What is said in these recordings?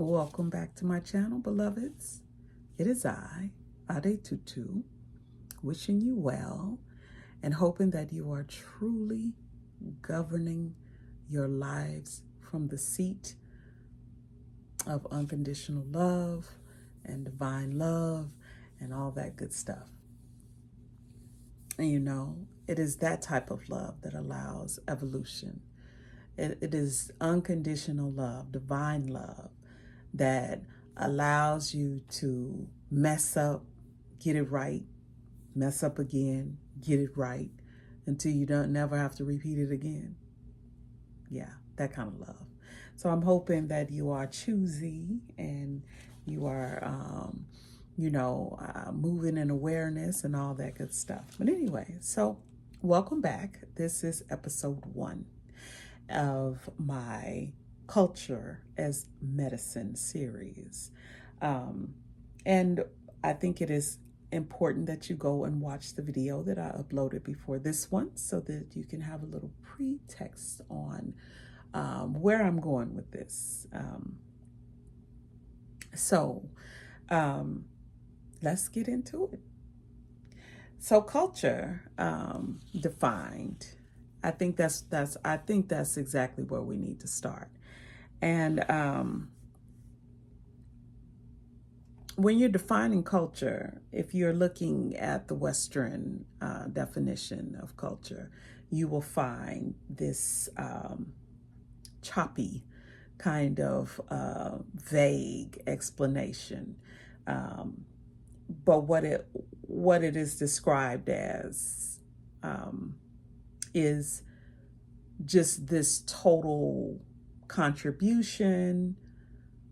Welcome back to my channel, beloveds. It is Ade Tutu, wishing you well and hoping that you are truly governing your lives from the seat of unconditional love and divine love and all that good stuff. And it is that type of love that allows evolution. It is unconditional love, divine love, that allows you to mess up, get it right, mess up again, get it right, until you don't never have to repeat it again. Yeah, that kind of love. So I'm hoping that you are choosy and you are, moving in awareness and all that good stuff. But anyway, so welcome back. This is episode 1 of my Culture as Medicine series. And I think it is important that you go and watch the video that I uploaded before this one so that you can have a little pretext on where I'm going with this. So let's get into it. So culture defined. I think that's exactly where we need to start. And when you're defining culture, if you're looking at the Western definition of culture, you will find this choppy kind of vague explanation. But what it is described as is just this total contribution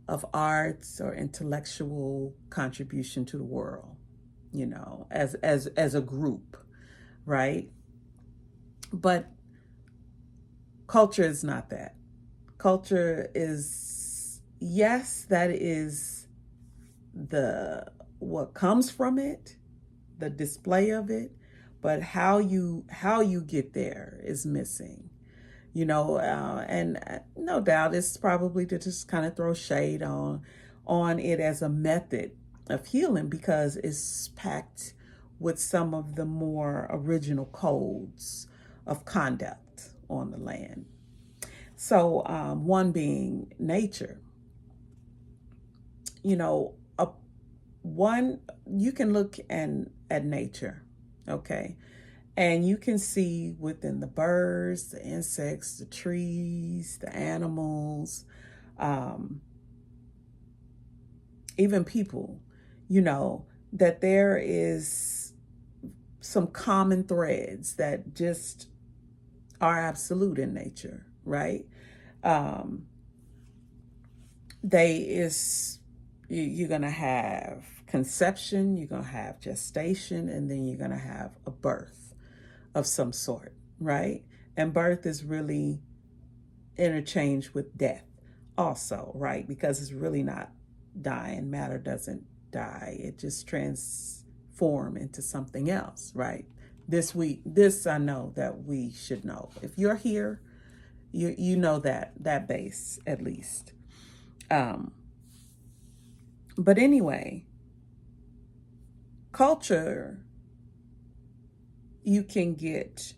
of arts or intellectual contribution to the world, as a group, right? But culture is not that. Culture is, yes, that is what comes from it, the display of it, but how you get there is missing. And no doubt it's probably to just kind of throw shade on it as a method of healing, because it's packed with some of the more original codes of conduct on the land. So one being nature. One, you can look at nature, okay? And you can see within the birds, the insects, the trees, the animals, even people, that there is some common threads that just are absolute in nature, right? You're going to have conception, you're going to have gestation, and then you're going to have a birth of some sort, right? And birth is really interchanged with death also, right? Because it's really not dying. Matter doesn't die. It just transforms into something else, right? This I know that we should know. If you're here, you know that base at least. But anyway, culture, you can get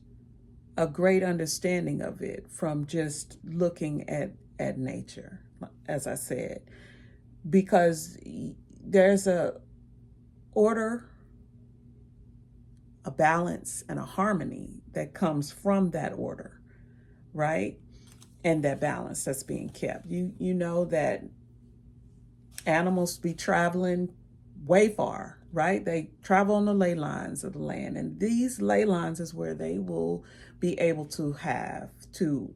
a great understanding of it from just looking at nature, as I said, because there's a order, a balance, and a harmony that comes from that order, right? And that balance that's being kept. You know that animals be traveling way far, right? They travel on the ley lines of the land, and these ley lines is where they will be able to have to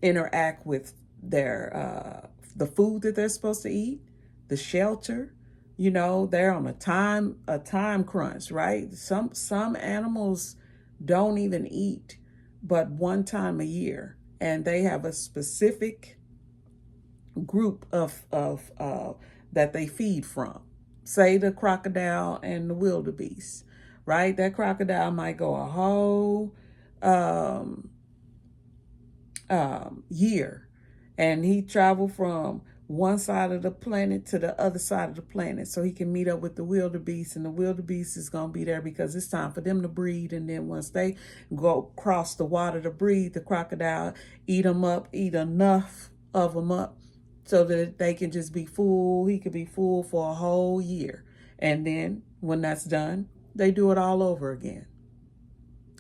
interact with their the food that they're supposed to eat, the shelter. They're on a time crunch, right? Some animals don't even eat but one time a year, and they have a specific group of that they feed from. Say the crocodile and the wildebeest, right? That crocodile might go a whole year And he traveled from one side of the planet to the other side of the planet so he can meet up with the wildebeest. And the wildebeest is going to be there because it's time for them to breed. And then once they go across the water to breed, the crocodile eat them up, eat enough of them up so that they can just be full. He could be full for a whole year. And then when that's done, they do it all over again.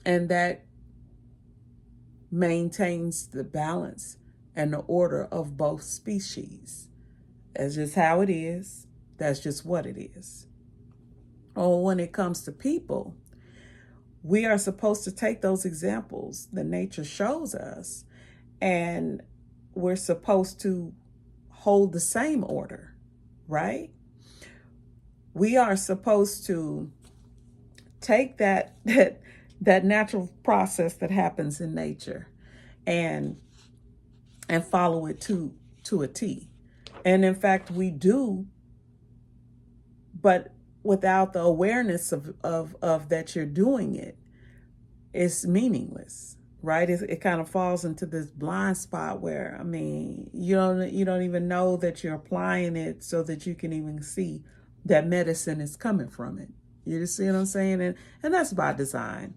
And that maintains the balance and the order of both species. That's just how it is. That's just what it is. Oh, when it comes to people, we are supposed to take those examples that nature shows us, and we're supposed to hold the same order, right? We are supposed to take that natural process that happens in nature and follow it to a T. And in fact, we do, but without the awareness of that you're doing it, it's meaningless, right? It kind of falls into this blind spot where, I mean, you don't even know that you're applying it so that you can even see that medicine is coming from it. You see what I'm saying? And that's by design.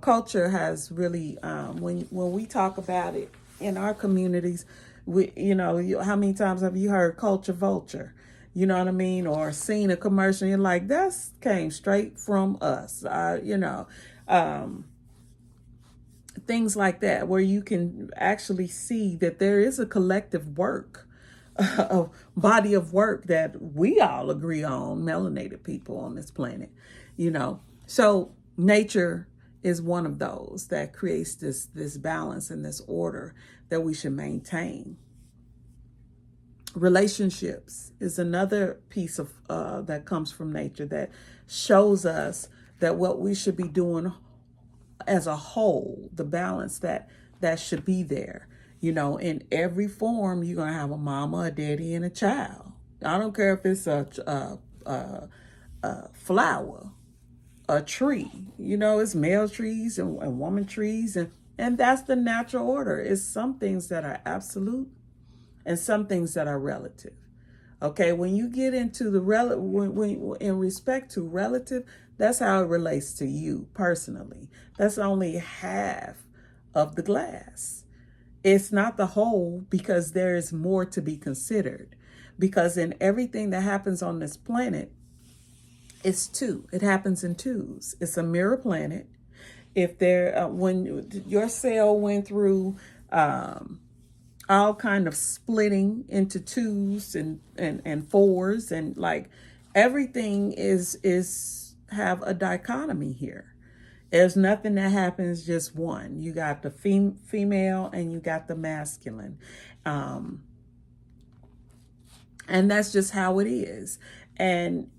Culture has really, when we talk about it in our communities, how many times have you heard culture vulture? You know what I mean? Or seen a commercial, you're like, that came straight from us. Things like that, where you can actually see that there is a collective work, a body of work that we all agree on, melanated people on this planet, So nature is one of those that creates this balance and this order that we should maintain. Relationships is another piece of that comes from nature that shows us that what we should be doing as a whole, the balance that should be there. In every form, you're going to have a mama, a daddy, and a child. I don't care if it's a flower, a tree. It's male trees and woman trees, and that's the natural order. It's some things that are absolute and some things that are relative. Okay, when you get into the when in respect to relative, that's how it relates to you personally. That's only half of the glass. It's not the whole, because there is more to be considered. Because in everything that happens on this planet, it's two. It happens in twos. It's a mirror planet. If when your cell went through all kind of splitting into twos and fours, and like everything is have a dichotomy here. There's nothing that happens just one. You got the female and you got the masculine. And that's just how it is. And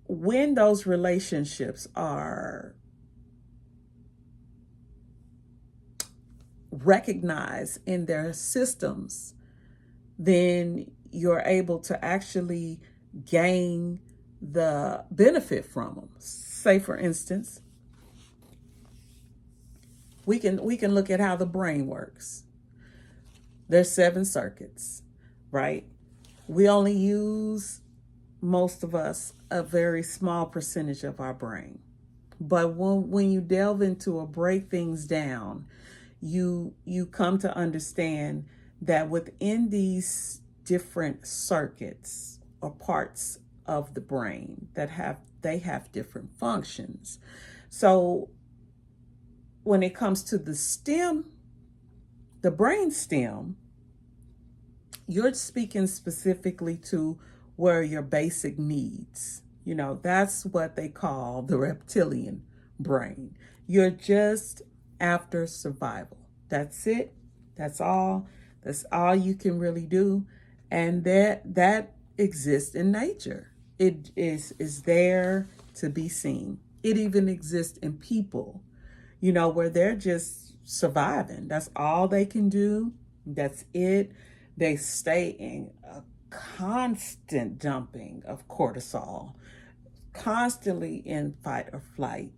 when those relationships are recognized in their systems, then you're able to actually gain the benefit from them. Say, for instance, we can look at how the brain works. There's 7 circuits, right? We only use, most of us, a very small percentage of our brain. But when you delve into or break things down, you come to understand that within these different circuits or parts of the brain they have different functions. So when it comes to the stem, the brain stem, you're speaking specifically to where your basic needs, that's what they call the reptilian brain. You're just after survival. That's it. That's all. That's all you can really do. And that exists in nature. It is there to be seen. It even exists in people, where they're just surviving. That's all they can do. That's it. They stay in a constant dumping of cortisol, constantly in fight or flight,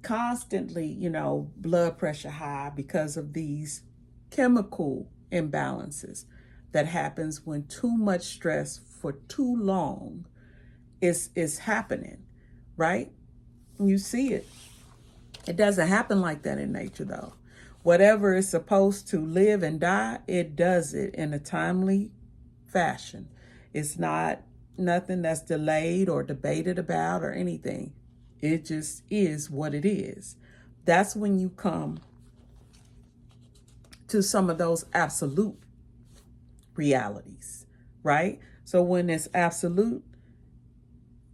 constantly, blood pressure high because of these chemical imbalances that happens when too much stress for too long is happening, right? You see it. It doesn't happen like that in nature, though. Whatever is supposed to live and die, it does it in a timely fashion. It's not nothing that's delayed or debated about or anything. It just is what it is. That's when you come to some of those absolute realities, right? So when it's absolute,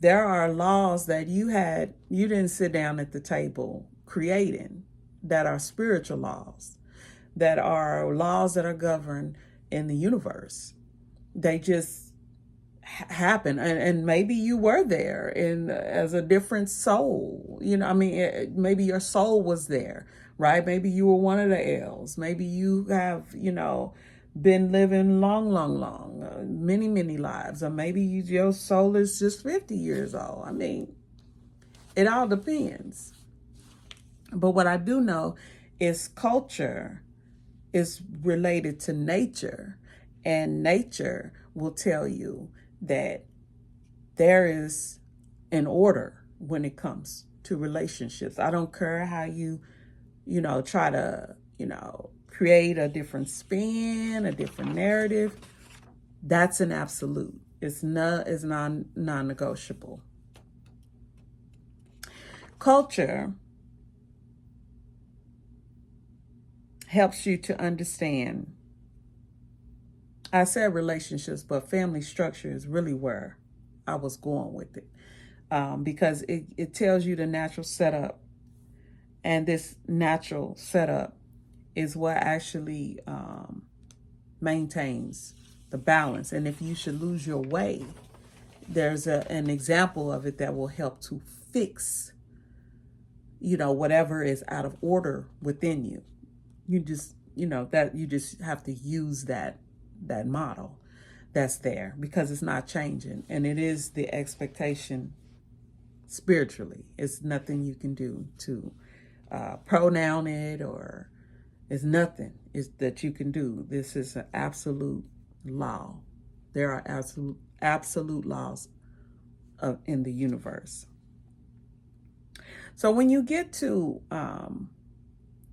there are laws that you didn't sit down at the table creating, that are spiritual laws, that are laws that are governed in the universe. They just happen. And maybe you were there as a different soul. Maybe your soul was there, right? Maybe you were one of the L's. Maybe you have, been living long, many, many lives. Or maybe your soul is just 50 years old. It all depends. But what I do know is culture is related to nature, and nature will tell you that there is an order when it comes to relationships. I don't care how you try to, create a different spin, a different narrative. That's an absolute. It's non-negotiable. Culture helps you to understand. I said relationships, but family structure is really where I was going with it, because it tells you the natural setup, and this natural setup is what actually maintains the balance. And if you should lose your way, there's an example of it that will help to fix, whatever is out of order within you. You just have to use that model that's there, because it's not changing, and it is the expectation spiritually. It's nothing you can do to pronoun it, or it's nothing that you can do. This is an absolute law. There are absolute laws in the universe. So when you get to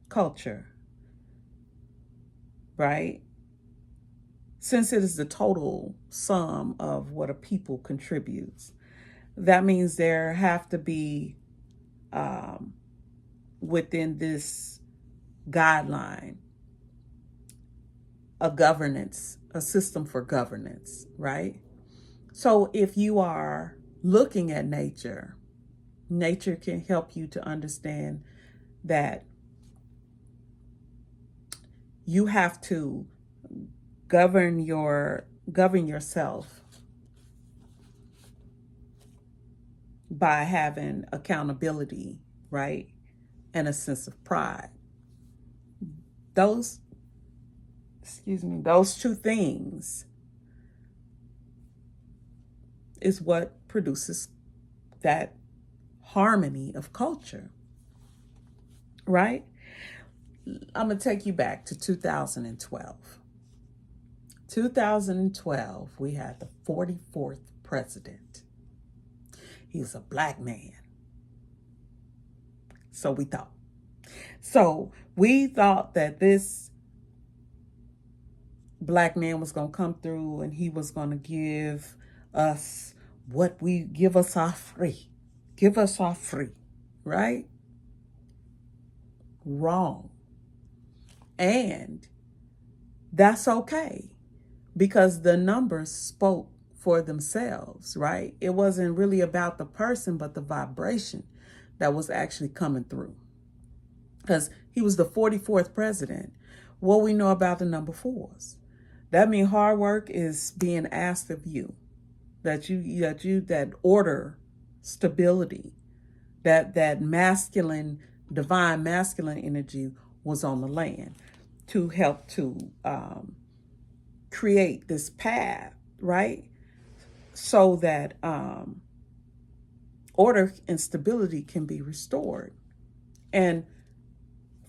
culture, right? Since it is the total sum of what a people contributes, that means there have to be within this guideline a system for governance, right? So if you are looking at nature can help you to understand that you have to govern yourself by having accountability, right? And a sense of pride. Those two things is what produces that harmony of culture, right? I'm going to take you back to 2012. 2012, we had the 44th president. He's a black man. So we thought. So we thought that this black man was going to come through, and he was going to give us give us our free. Give us our free, right? Wrong. And that's okay, because the numbers spoke for themselves, right? It wasn't really about the person, but the vibration that was actually coming through. Because he was the 44th president. What we know about the number fours, that means hard work is being asked of you. That order, stability, that divine masculine energy was on the land to help to create this path, right? So that order and stability can be restored. And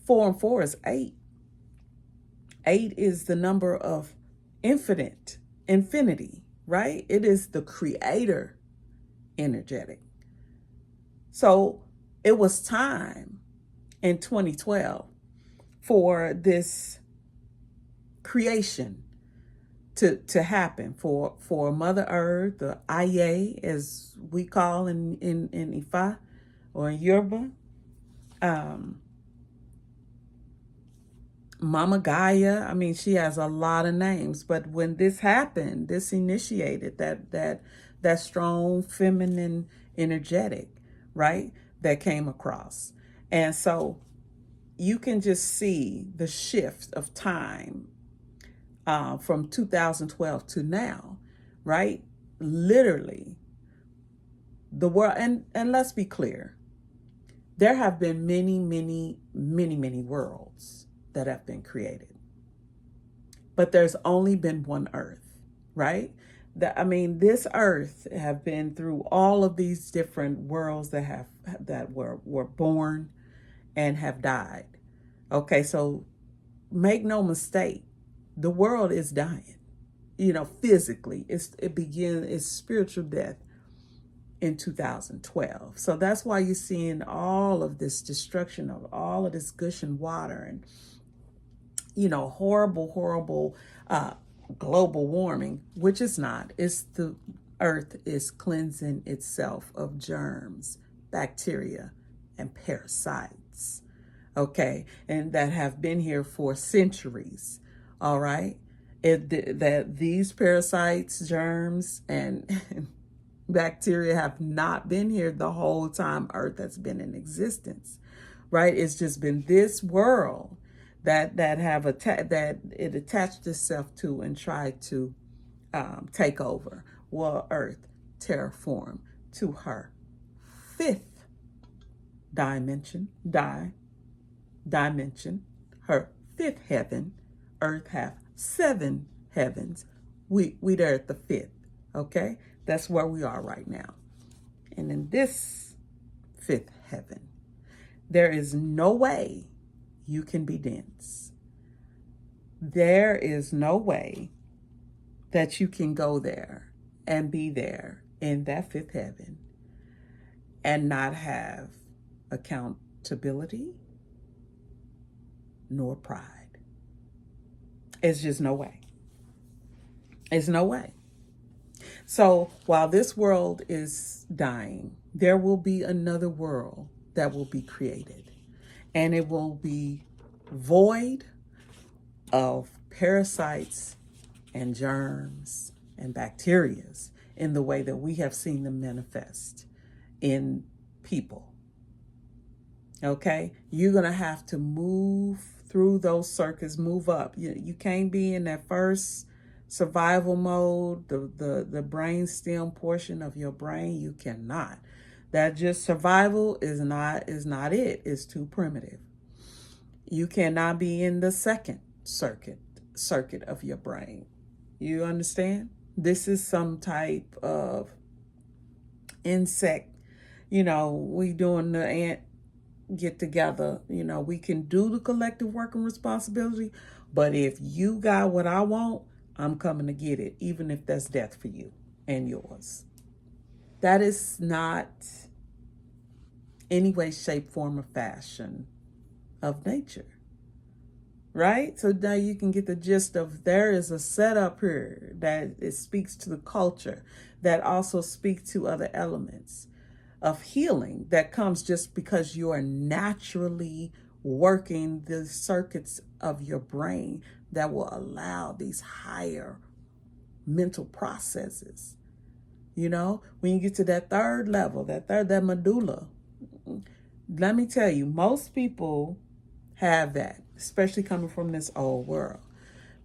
4 and 4 is 8. 8 is the number of infinity, right? It is the creator energetic. So it was time in 2012 for this creation to happen, for Mother Earth, the Aye, as we call in Ifa or in Yoruba, Mama Gaia. I mean, she has a lot of names, but when this happened, this initiated that strong feminine energetic, right, that came across. And so you can just see the shift of time from 2012 to now, right? Literally, the world, and let's be clear, there have been many worlds that have been created, but there's only been one Earth, right? This Earth have been through all of these different worlds that were born and have died. Okay, so make no mistake, the world is dying. Physically, it's spiritual death in 2012. So that's why you're seeing all of this destruction of all of this gushing water and horrible global warming, which is not. It's the earth is cleansing itself of germs, bacteria, and parasites. Okay, and that have been here for centuries. All right, that these parasites, germs, and bacteria have not been here the whole time Earth has been in existence, right? It's just been this world that it attached itself to and tried to take over. Well, Earth terraform to her fifth dimension, her fifth heaven. Earth have 7 heavens. We there at the 5th. Okay, that's where we are right now. And in this 5th heaven, there is no way you can be dense. There is no way that you can go there and be there in that 5th heaven and not have accountability nor pride. It's just no way. It's no way. So while this world is dying, there will be another world that will be created, and it will be void of parasites and germs and bacteria in the way that we have seen them manifest in people. Okay, you're going to have to move through those circuits, move up. You can't be in that first survival mode, the brain stem portion of your brain. You cannot. That just survival is not it. It's too primitive. You cannot be in the second circuit of your brain. You understand? This is some type of insect. We doing the ant get together. We can do the collective working responsibility, but if you got what I want, I'm coming to get it, even if that's death for you and yours. That is not any way, shape, form, or fashion of nature, right? So now you can get the gist of there is a setup here that it speaks to the culture, that also speaks to other elements of healing that comes just because you are naturally working the circuits of your brain that will allow these higher mental processes. When you get to that third level, that medulla, let me tell you, most people have that, especially coming from this old world.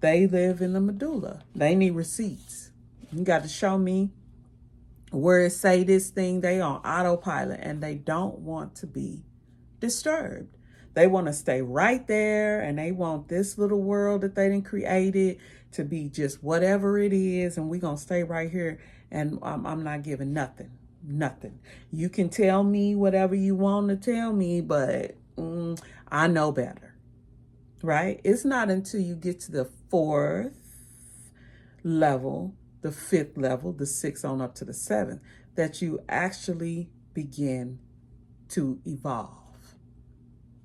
They live in the medulla. They need receipts. You got to show me where it say this thing. They on autopilot, and they don't want to be disturbed. They want to stay right there, and they want this little world that they didn't created to be just whatever it is, and we're going to stay right here, and I'm not giving nothing. You can tell me whatever you want to tell me, but I know better. right? It's not until you get to the fourth level, the fifth level, the sixth on up to the seventh, that you actually begin to evolve.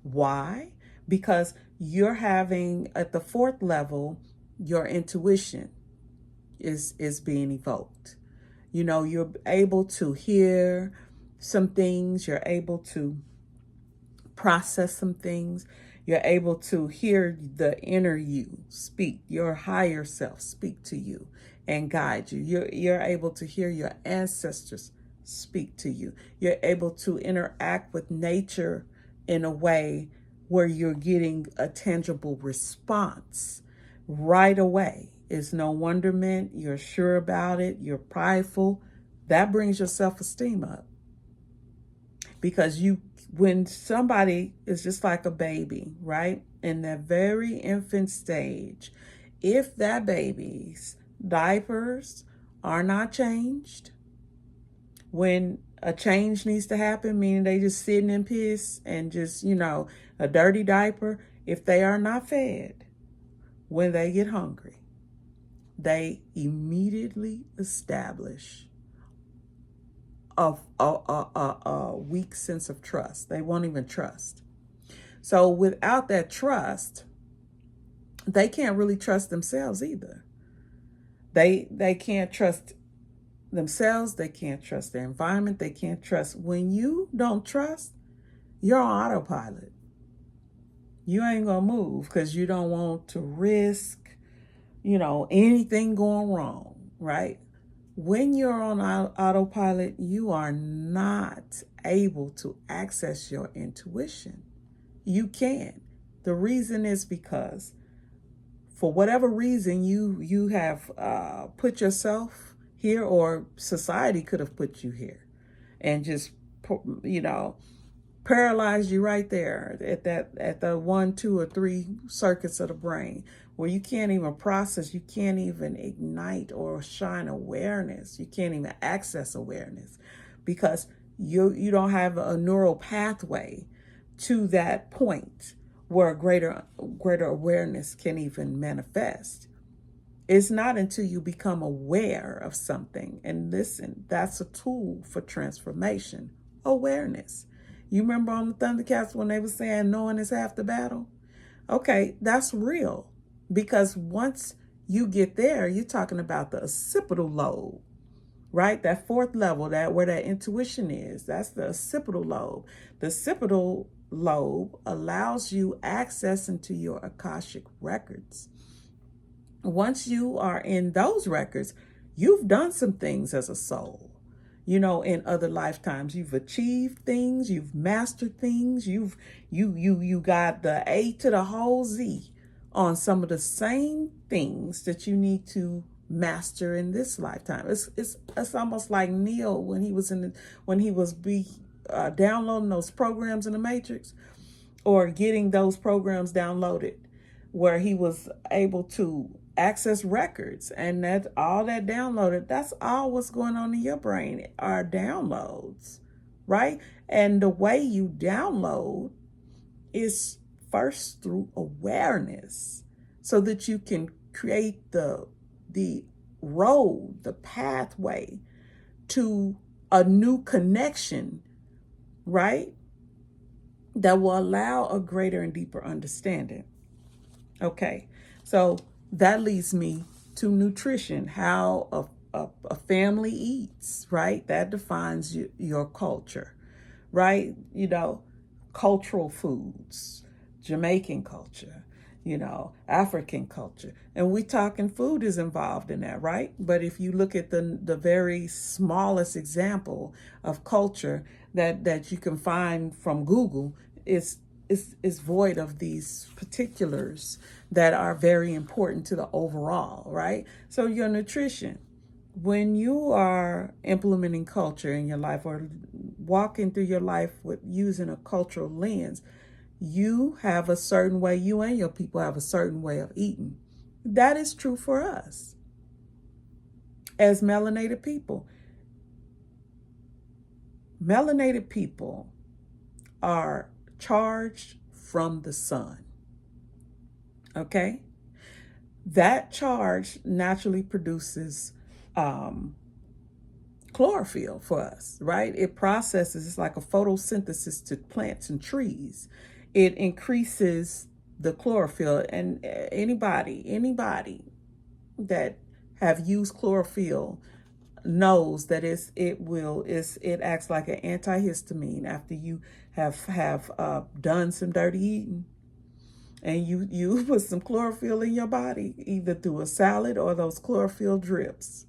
Why? Because you're having, at the fourth level, your intuition is being evoked. You know, you're able to hear some things, you're able to process some things, you're able to hear the inner you speak, your higher self speak to you and guide you. You're able to hear your ancestors speak to you. You're able to interact with nature in a way where you're getting a tangible response right away. It's no wonderment. You're sure about it. You're prideful. That brings your self-esteem up. Because when somebody is just like a baby, right? In that very infant stage, if that baby's diapers are not changed, when a change needs to happen, meaning they just sitting in piss and just, a dirty diaper, if they are not fed, when they get hungry, they immediately establish a weak sense of trust. They won't even trust. So without that trust, they can't really trust themselves either. They can't trust themselves. They can't trust their environment. They can't trust. When you don't trust, you're on autopilot. You ain't gonna move because you don't want to risk, anything going wrong, right? When you're on autopilot, you are not able to access your intuition. You can't. The reason is because, for whatever reason, you have put yourself here, or society could have put you here, and just paralyzed you right there at the 1, 2, or 3 circuits of the brain, where you can't even process, you can't even ignite or shine awareness, you can't even access awareness, because you don't have a neural pathway to that point where greater awareness can even manifest. It's not until you become aware of something, and listen, that's a tool for transformation, awareness. You remember on the Thundercats when they were saying knowing is half the battle? Okay, that's real. Because once you get there, you're talking about the occipital lobe, right? That fourth level, that where that intuition is, that's the occipital lobe. The occipital lobe allows you access into your Akashic records. Once you are in those records, you've done some things as a soul. In other lifetimes, you've achieved things, you've mastered things, you got the A to the whole Z on some of the same things that you need to master in this lifetime. It's almost like Neo when he was downloading those programs in the Matrix, or getting those programs downloaded, where he was able to access records, and that all that downloaded, that's all what's going on in your brain are downloads, right? And the way you download is first through awareness, so that you can create the road, the pathway to a new connection, right? That will allow a greater and deeper understanding. Okay, so that leads me to nutrition, how a family eats, right? That defines your culture, right? Cultural foods, Jamaican culture, African culture. And we talking food is involved in that, right? But if you look at the very smallest example of culture that you can find from Google, is void of these particulars that are very important to the overall, right? So your nutrition, when you are implementing culture in your life, or walking through your life with using a cultural lens, you have a certain way, you and your people have a certain way of eating. That is true for us as melanated people. Melanated people are charged from the sun. Okay? That charge naturally produces chlorophyll for us, right? It processes, it's like a photosynthesis to plants and trees. It increases the chlorophyll, and anybody that have used chlorophyll knows that it acts like an antihistamine after you have done some dirty eating, and you put some chlorophyll in your body, either through a salad or those chlorophyll drops.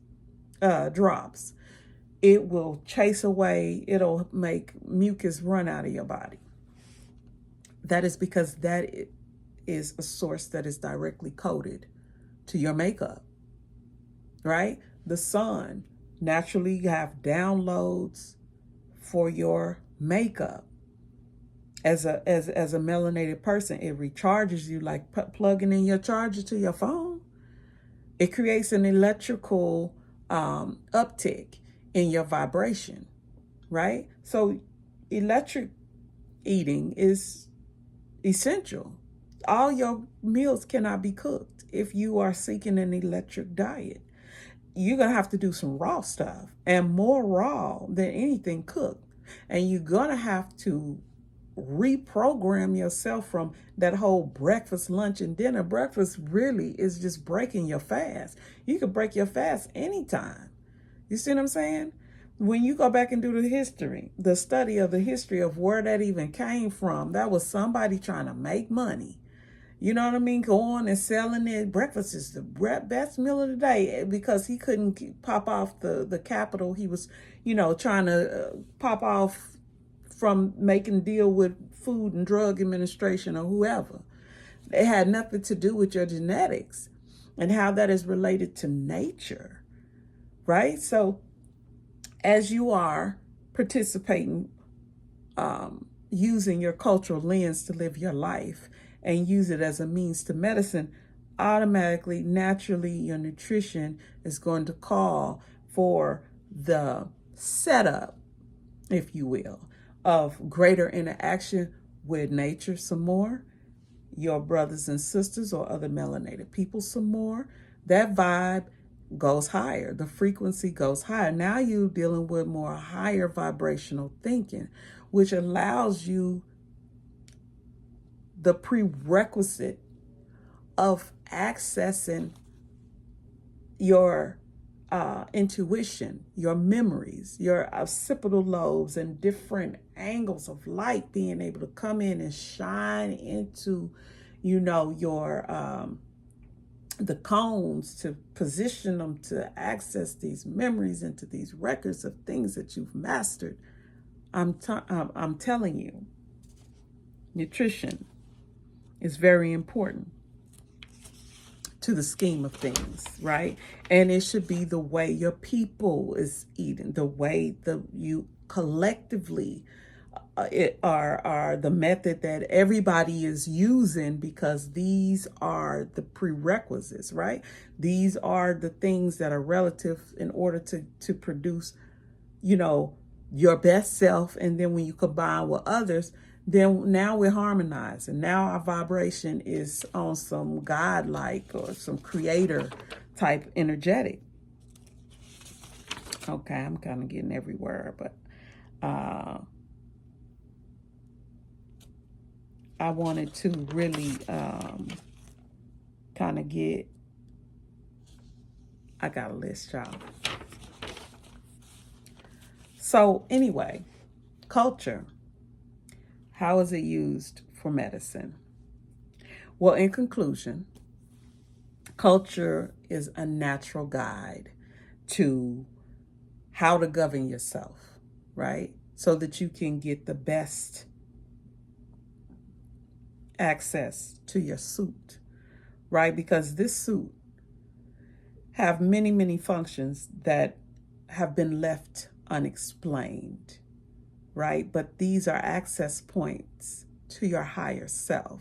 It will chase away, it'll make mucus run out of your body. That is because that is a source that is directly coded to your makeup, right? The sun naturally have downloads for your makeup. As a melanated person, it recharges you like plugging in your charger to your phone. It creates an electrical uptick in your vibration, right? So electric eating is essential. All your meals cannot be cooked if you are seeking an electric diet. You're going to have to do some raw stuff, and more raw than anything cooked. And you're going to have to reprogram yourself from that whole breakfast, lunch, and dinner. Breakfast really is just breaking your fast. You can break your fast anytime. You see what I'm saying? When you go back and do the study of the history of where that even came from, that was somebody trying to make money. You know what I mean? Going and selling it. Breakfast is the best meal of the day, because he couldn't pop off the capital. He was, trying to pop off from making deal with Food and Drug Administration or whoever. It had nothing to do with your genetics and how that is related to nature, right? So as you are participating, using your cultural lens to live your life and use it as a means to medicine, automatically, naturally, your nutrition is going to call for the setup, if you will, of greater interaction with nature some more, your brothers and sisters or other melanated people some more. That vibe goes higher. The frequency goes higher. Now you're dealing with more higher vibrational thinking, which allows you the prerequisite of accessing your intuition, your memories, your occipital lobes, and different angles of light being able to come in and shine into, your the cones, to position them to access these memories into these records of things that you've mastered. I'm telling you, nutrition is very important to the scheme of things, right? And it should be the way your people is eating, the way you collectively are the method that everybody is using, because these are the prerequisites, right? These are the things that are relative in order to produce, your best self. And then when you combine with others, then now we're harmonized, and now our vibration is on some godlike or some creator type energetic. Okay, I'm kind of getting everywhere, but I wanted to really kind of I got a list, y'all. So anyway, culture. How is it used for medicine? Well, in conclusion, culture is a natural guide to how to govern yourself, right? So that you can get the best access to your suit, right? Because this suit have many, many functions that have been left unexplained, right? But these are access points to your higher self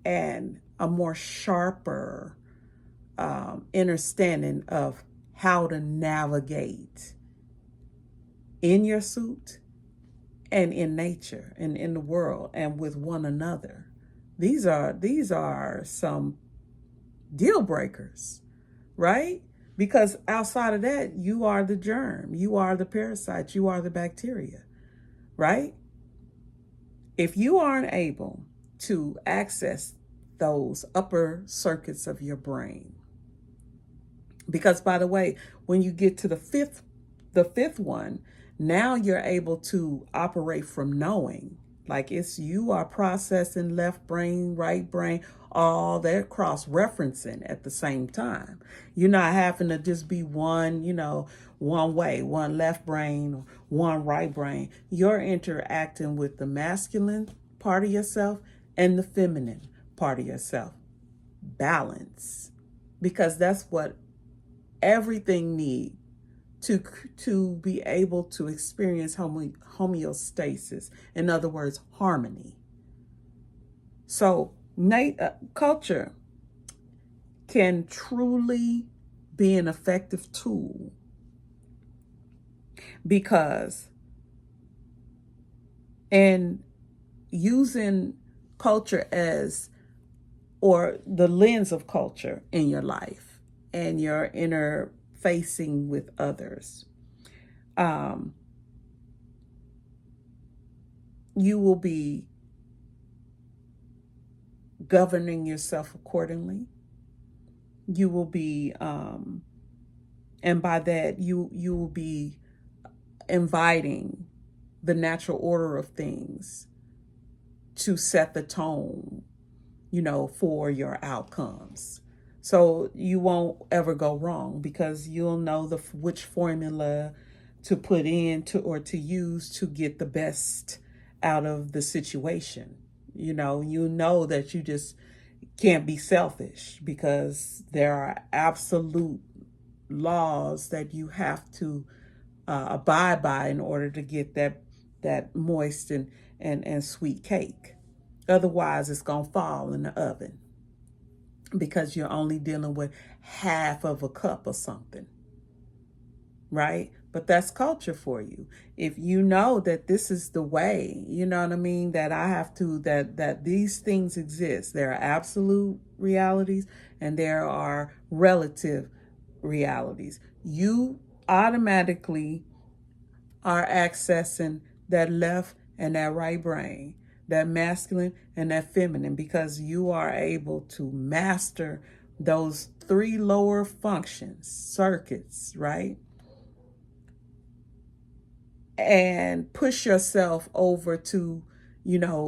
and a more sharper understanding of how to navigate in your suit and in nature and in the world and with one another, These are some deal breakers, right? Because outside of that, you are the germ, you are the parasite, you are the bacteria, right? If you aren't able to access those upper circuits of your brain, because by the way, when you get to the fifth one, now you're able to operate from knowing. Like it's you are processing left brain, right brain, all that cross referencing at the same time. You're not having to just be one, one way, one left brain or one right brain. You're interacting with the masculine part of yourself and the feminine part of yourself. Balance. Because that's what everything needs to be able to experience homeostasis. In other words, harmony. So culture can truly be an effective tool because in using culture as, or the lens of culture in your life and your interfacing with others, you will be governing yourself accordingly. You will be, and by that you will be inviting the natural order of things to set the tone, for your outcomes. So you won't ever go wrong because you'll know which formula to put in to use to get the best out of the situation. You know that you just can't be selfish because there are absolute laws that you have to abide by in order to get that moist and sweet cake. Otherwise, it's going to fall in the oven because you're only dealing with half of a cup or something, right? But that's culture for you. If you know that this is the way, you know what I mean, that I have to, that these things exist. There are absolute realities and there are relative realities. You automatically are accessing that left and that right brain, that masculine and that feminine, because you are able to master those three lower functions, circuits, right? And push yourself over to,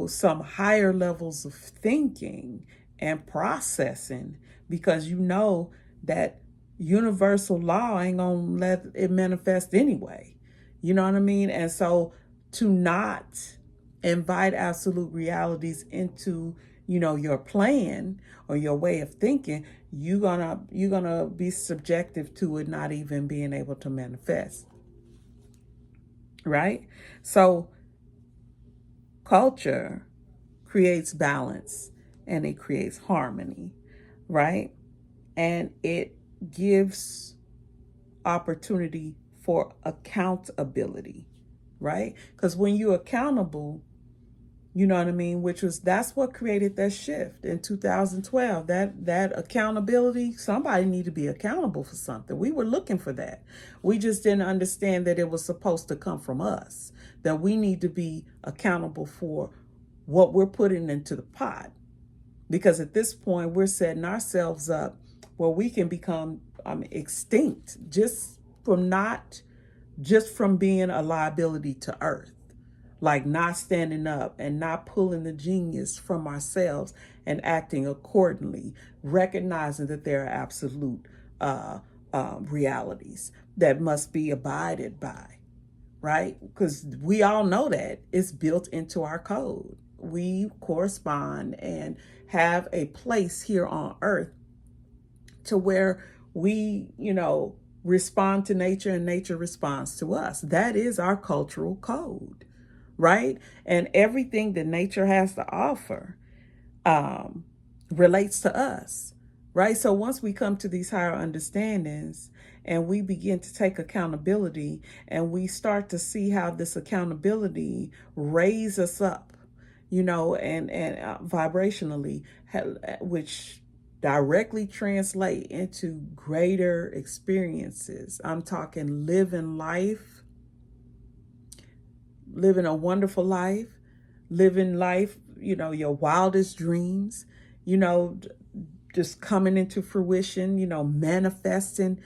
some higher levels of thinking and processing because you know that universal law ain't gonna let it manifest anyway. You know what I mean? And so to not invite absolute realities into, your plan or your way of thinking, you're gonna be subjective to it not even being able to manifest. Right? So culture creates balance and it creates harmony, right? And it gives opportunity for accountability, right? Because when you're accountable, you know what I mean, that's what created that shift in 2012. That accountability, somebody need to be accountable for something. We were looking for that. We just didn't understand that it was supposed to come from us, that we need to be accountable for what we're putting into the pot. Because at this point, we're setting ourselves up where we can become extinct just from being a liability to Earth. Like not standing up and not pulling the genius from ourselves and acting accordingly, recognizing that there are absolute realities that must be abided by, right? Because we all know that it's built into our code. We correspond and have a place here on earth to where we, respond to nature and nature responds to us. That is our cultural code, right? And everything that nature has to offer relates to us, right? So once we come to these higher understandings and we begin to take accountability and we start to see how this accountability raises us up, and vibrationally, which directly translate into greater experiences. I'm talking living a wonderful life, living life, your wildest dreams, just coming into fruition, manifesting,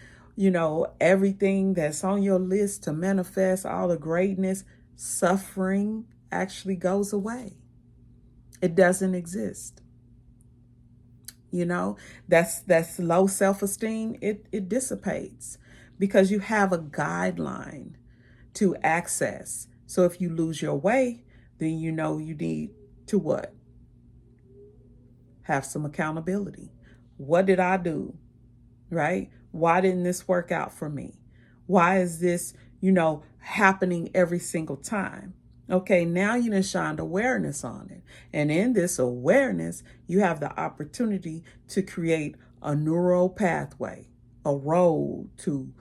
everything that's on your list to manifest, all the greatness. Suffering actually goes away. It doesn't exist. That's low self-esteem. It dissipates because you have a guideline to access. So if you lose your way, then you need to what? Have some accountability. What did I do? Right? Why didn't this work out for me? Why is this, happening every single time? Okay, now you done shined awareness on it. And in this awareness, you have the opportunity to create a neural pathway, a road to,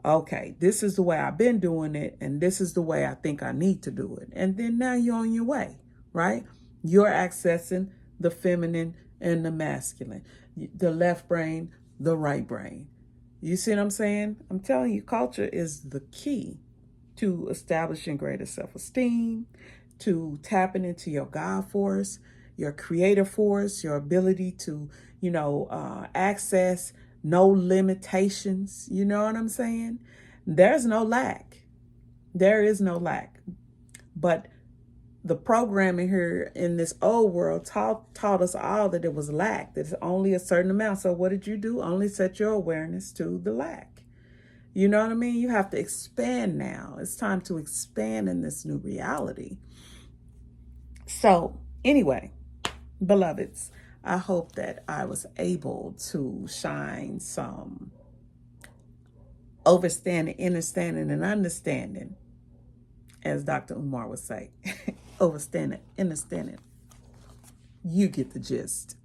okay, this is the way I've been doing it, and this is the way I think I need to do it. And then now you're on your way, right? You're accessing the feminine and the masculine, the left brain, the right brain. You see what I'm saying? I'm telling you, culture is the key to establishing greater self-esteem, to tapping into your God force, your creative force, your ability to, access no limitations. You know what I'm saying? There's no lack. There is no lack. But the programming here in this old world taught us all that it was lack. There's only a certain amount. So what did you do? Only set your awareness to the lack. You know what I mean? You have to expand now. It's time to expand in this new reality. So anyway, beloveds, I hope that I was able to shine some overstanding, understanding, and understanding, as Dr. Umar would say. Overstanding, understanding. You get the gist.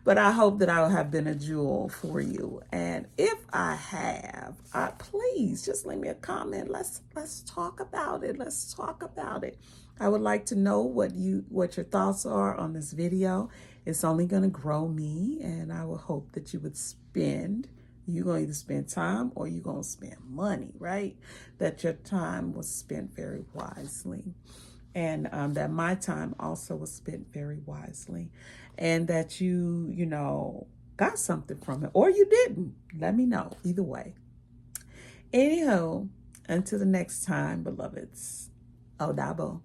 But I hope that I will have been a jewel for you. And if I have, please just leave me a comment. Let's talk about it. Let's talk about it. I would like to know what your thoughts are on this video. It's only going to grow me, and I will hope that you would spend. You're going to either spend time or you're going to spend money, right? That your time was spent very wisely. And that my time also was spent very wisely. And that you got something from it. Or you didn't. Let me know. Either way. Anyhow, until the next time, beloveds. Odabo.